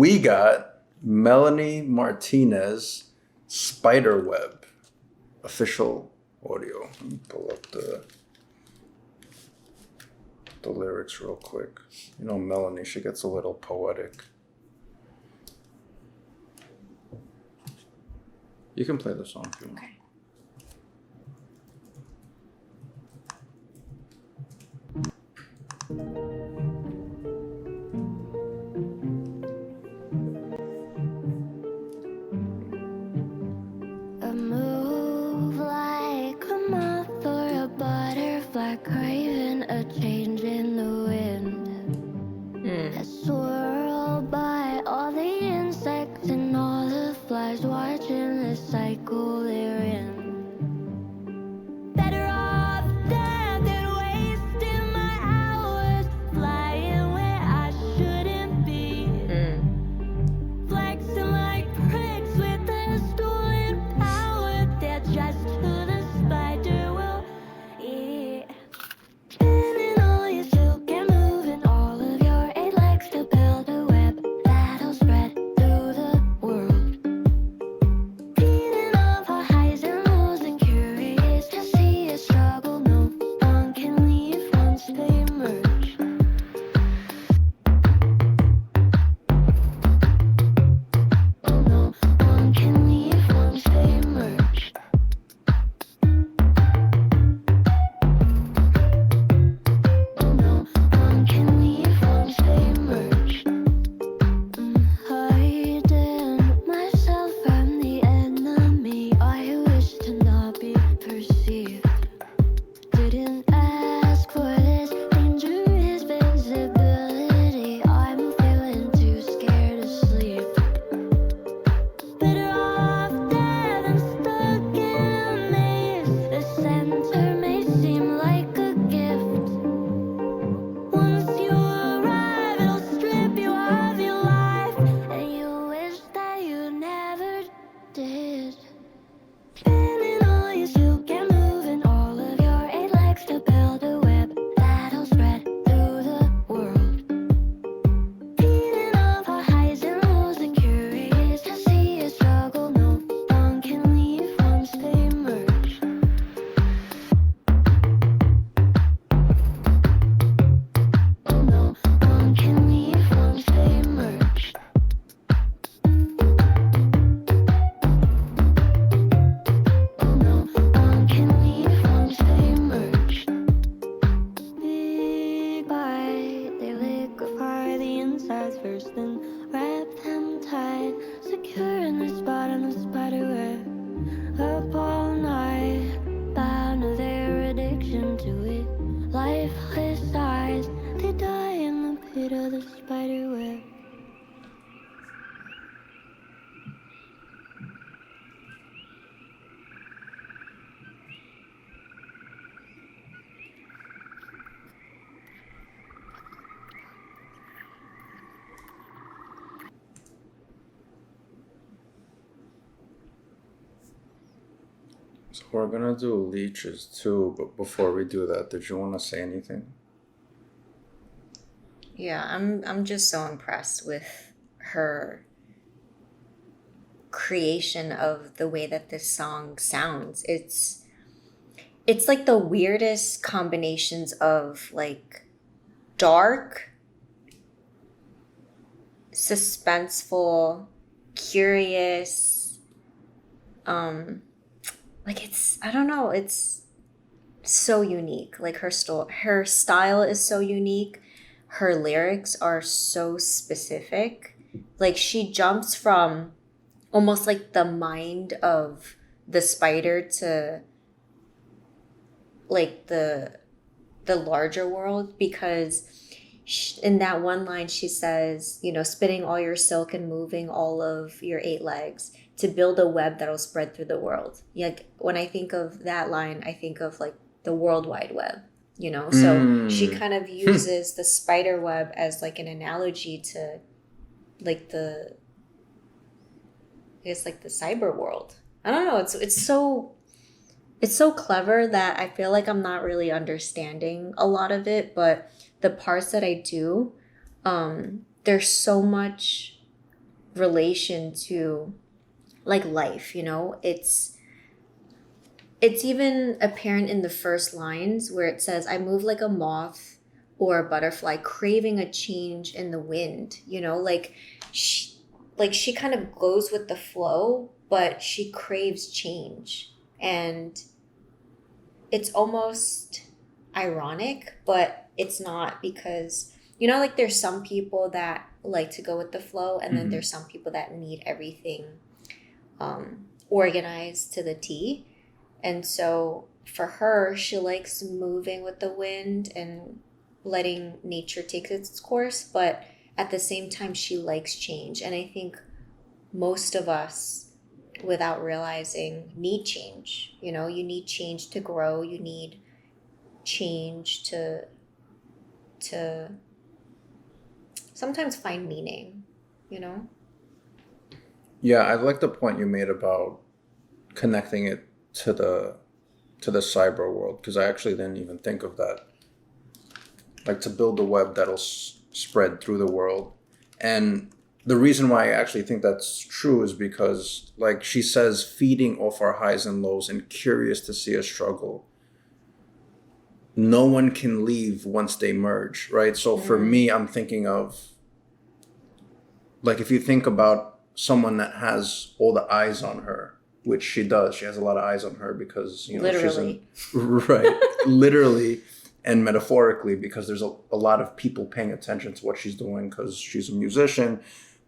we got Melanie Martinez, Spiderweb, official audio. Let me pull up the lyrics real quick. You know, Melanie, she gets a little poetic. You can play the song if you want. Okay. A move like a moth or a butterfly craving a change in the wind. A swirl by all the insects and all the flies watching the cycle they're in. Better off dead than wasting my hours flying where I shouldn't be. Flexing like pricks with a stolen power. They're just who the spider will eat. Spinning all your silk and moving all of your 8 legs to build a web that'll spread through the world. Feeding off our highs and lows and curious to see a struggle no one can leave once they merge. Oh, no one can leave once they merge. Oh, no one can leave once they merge. Hiding myself from the enemy. I wish to not be perceived. Didn't ask for this dangerous visibility. I'm feeling too scared to sleep. Better off dead than stuck in a maze. The center may seem like a gift. Once you arrive, it'll strip you of your life, and you wish that you never did. Spinning all your silk and moving all of your 8 legs to build a web that'll spread through the world. Feeding off our highs and lows and curious to see a struggle no one can leave once they merge. Oh, no one can leave once they merge. Oh, no one can leave once they merge. Big bite, they liquefy the insides first, then wrap them tight, secure in the spot on the spider web. Up all night, bound to their addiction to it. Lifeless eyes, they die in the pit of the spider web. So we're gonna do leeches too, but before we do that, did you want to say anything? Yeah, I'm just so impressed with her creation of the way that this song sounds. It's like the weirdest combinations of like dark, suspenseful, curious, like it's, I don't know, it's so unique. Like her style is so unique. Her lyrics are so specific. Like she jumps from almost like the mind of the spider to like the larger world, because in that one line she says, you know, spinning all your silk and moving all of your 8 legs to build a web that'll spread through the world. Like when I think of that line, I think of like the World Wide Web, you know? So she kind of uses the spider web as like an analogy to like the, I guess like the cyber world. I don't know. It's so clever that I feel like I'm not really understanding a lot of it, but the parts that I do, there's so much relation to like life, you know? It's even apparent in the first lines where it says, I move like a moth or a butterfly, craving a change in the wind, you know? She kind of goes with the flow, but she craves change. And it's almost ironic, but it's not, because, you know, like there's some people that like to go with the flow, and then there's some people that need everything organized to the T. And so for her, she likes moving with the wind and letting nature take its course, but at the same time, she likes change. And I think most of us, without realizing, need change. You know, you need change to grow. You need change to sometimes find meaning, you know? Yeah, I like the point you made about connecting it to the cyber world, because I actually didn't even think of that. Like, to build a web that'll spread through the world. And the reason why I actually think that's true is because, like she says, feeding off our highs and lows and curious to see us struggle. No one can leave once they merge, right? So for me, I'm thinking of, like, if you think about someone that has all the eyes on her, which she does, she has a lot of eyes on her because, you know, Literally. right, literally and metaphorically, because there's a lot of people paying attention to what she's doing because she's a musician.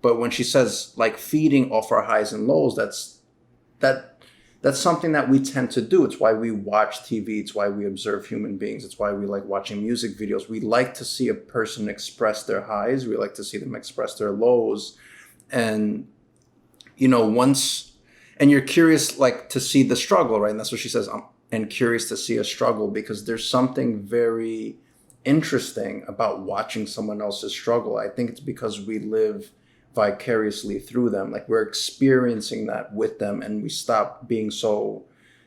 But when she says, like, feeding off our highs and lows, that's something that we tend to do. It's why we watch TV. It's why we observe human beings. It's why we like watching music videos. We like to see a person express their highs. We like to see them express their lows. And, you know, and you're curious, like, to see the struggle, right? And that's what she says. And curious to see a struggle, because there's something very interesting about watching someone else's struggle. I think it's because we live vicariously through them. Like, we're experiencing that with them, and we stop being so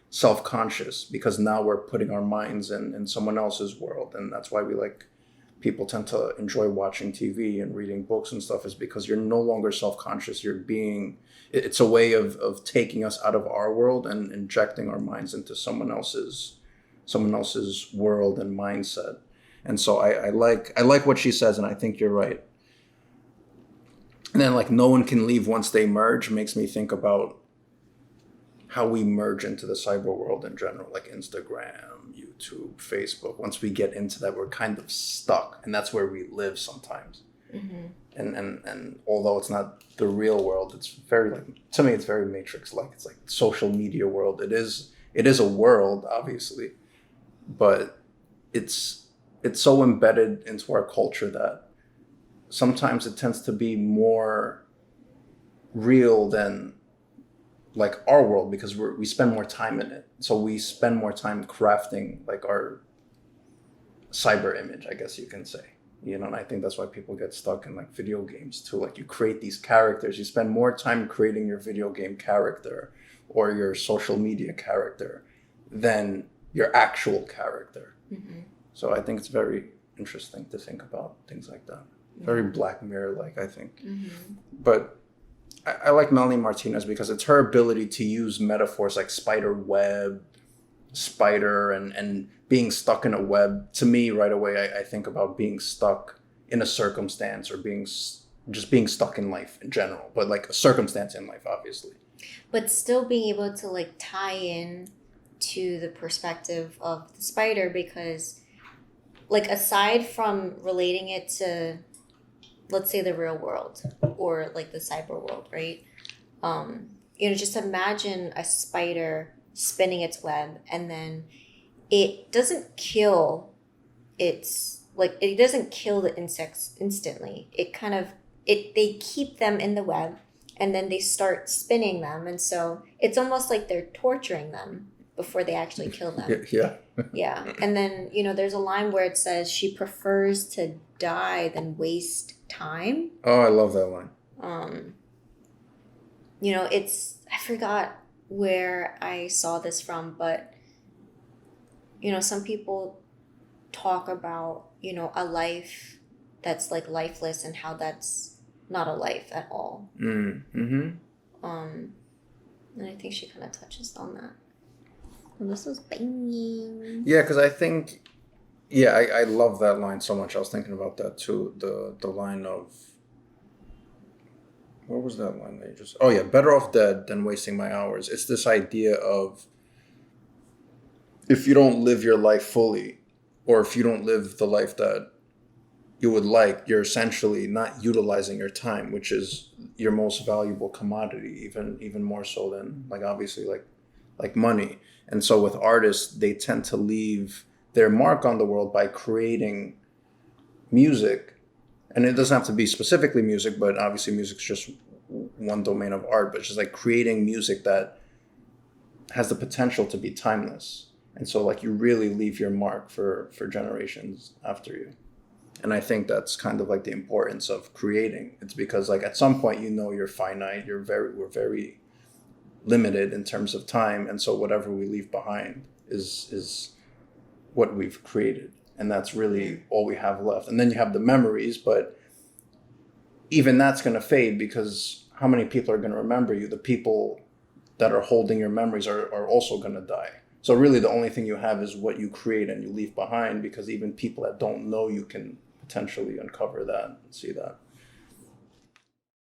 self-conscious because now we're putting our minds in someone else's world. And that's why people tend to enjoy watching TV and reading books and stuff, is because you're no longer self-conscious. It's a way of taking us out of our world and injecting our minds into someone else's world and mindset. And so I like what she says, and I think you're right. And then, like, no one can leave once they merge makes me think about how we merge into the cyber world in general, like Instagram, YouTube, Facebook. Once we get into that, we're kind of stuck, and that's where we live sometimes. And although it's not the real world, it's very, like, to me, it's very Matrix-like. It's like social media world. It is a world, obviously, but it's so embedded into our culture that sometimes it tends to be more real than, like, our world, because we spend more time in it. So we spend more time crafting, like, our cyber image, I guess you can say. You know, and I think that's why people get stuck in, like, video games too. Like, you create these characters, you spend more time creating your video game character or your social media character than your actual character. So I think it's very interesting to think about things like that. Very Black Mirror-like, I think. But I like Melanie Martinez because it's her ability to use metaphors like spider web, spider, and being stuck in a web. To me, right away, I think about being stuck in a circumstance, or just being stuck in life in general, but like a circumstance in life, obviously. But still being able to, like, tie in to the perspective of the spider, because, like, aside from relating it to, let's say, the real world or like the cyber world, right? You know, just imagine a spider spinning its web, and then it doesn't kill it doesn't kill the insects instantly. They keep them in the web, and then they start spinning them, and so it's almost like they're torturing them before they actually kill them. Yeah. And then, you know, there's a line where it says she prefers to die than waste time. Oh, I love that line. You know, I forgot where I saw this from, but, you know, some people talk about, you know, a life that's, like, lifeless, and how that's not a life at all. Mm-hmm. And I think she kind of touches on that. And this was banging. Yeah, because I think, yeah, I love that line so much. I was thinking about that too. The line of, what was that line that you just, oh yeah, better off dead than wasting my hours. It's this idea of, if you don't live your life fully, or if you don't live the life that you would like, you're essentially not utilizing your time, which is your most valuable commodity, even more so than, like, obviously, like money. And so with artists, they tend to leave their mark on the world by creating music. And it doesn't have to be specifically music, but obviously music's just one domain of art, but just like creating music that has the potential to be timeless. And so, like, you really leave your mark for generations after you. And I think that's kind of like the importance of creating. It's because, like, at some point, you're finite. We're very limited in terms of time. And so whatever we leave behind is what we've created. And that's really all we have left. And then you have the memories, but even that's going to fade, because how many people are going to remember you? The people that are holding your memories are also going to die. So really the only thing you have is what you create and you leave behind, because even people that don't know you can potentially uncover that and see that.